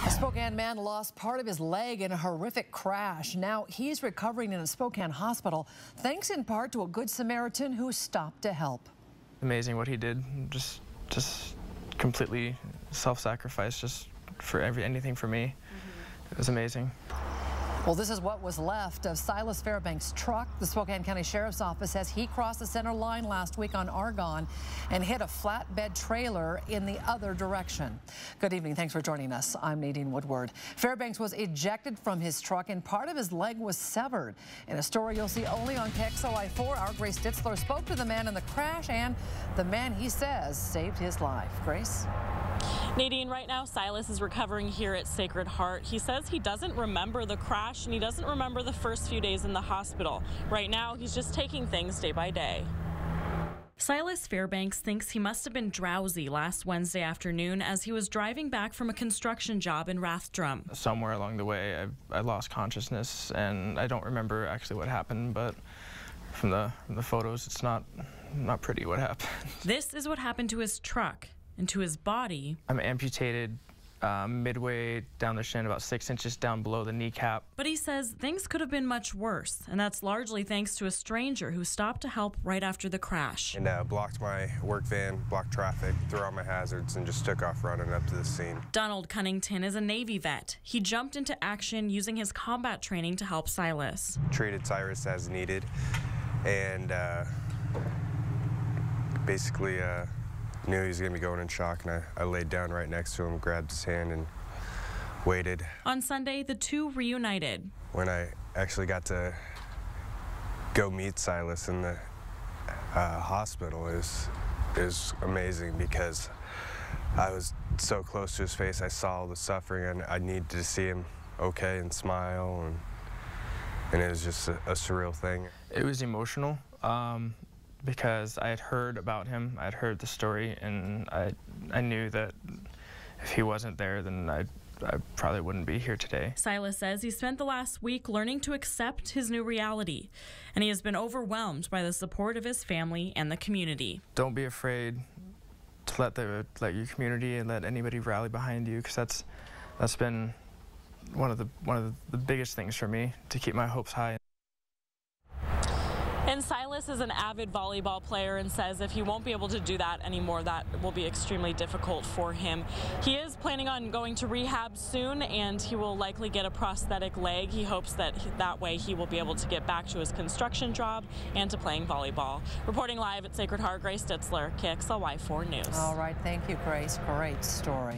A Spokane man lost part of his leg in a horrific crash. Now he's recovering in a Spokane hospital, thanks in part to a Good Samaritan who stopped to help. Amazing what he did, just completely self-sacrifice, just for anything for me. It was amazing. Well, this is what was left of Silas Fairbanks' truck. The Spokane County Sheriff's Office says he crossed the center line last week on Argonne and hit a flatbed trailer in the other direction. Good evening. Thanks for joining us. I'm Nadine Woodward. Fairbanks was ejected from his truck and part of his leg was severed. In a story you'll see only on KXLY 4, our Grace Ditzler spoke to the man in the crash and the man he says saved his life. Grace? Nadine, right now Silas is recovering here at Sacred Heart. He says he doesn't remember the crash and he doesn't remember the first few days in the hospital. Right now he's just taking things day by day. Silas Fairbanks thinks he must have been drowsy last Wednesday afternoon as he was driving back from a construction job in Rathdrum. Somewhere along the way I lost consciousness and I don't remember actually what happened, but from the photos it's not pretty what happened. This is what happened to his truck. And to his body. I'm amputated midway down the shin, about 6 inches down below the kneecap. But he says things could have been much worse, and that's largely thanks to a stranger who stopped to help right after the crash. And blocked my work van, blocked traffic, threw out my hazards, and just took off running up to the scene. Donald Cunnington is a Navy vet. He jumped into action using his combat training to help Silas. Treated Cyrus as needed, and basically knew he was going to be going in shock, and I laid down right next to him, grabbed his hand, and waited. On Sunday, the two reunited. When I actually got to go meet Silas in the hospital, it was amazing because I was so close to his face. I saw the suffering, and I needed to see him okay and smile, and it was just a surreal thing. It was emotional. Because I had heard about him, I had heard the story, and I knew that if he wasn't there, then I probably wouldn't be here today. Silas says he spent the last week learning to accept his new reality, and he has been overwhelmed by the support of his family and the community. Don't be afraid to let your community and let anybody rally behind you, because that's been one of the biggest things for me to keep my hopes high. And Silas is an avid volleyball player and says if he won't be able to do that anymore, that will be extremely difficult for him. He is planning on going to rehab soon, and he will likely get a prosthetic leg. He hopes that way he will be able to get back to his construction job and to playing volleyball. Reporting live at Sacred Heart, Grace Ditzler, KXLY 4 News. All right, thank you, Grace. Great story.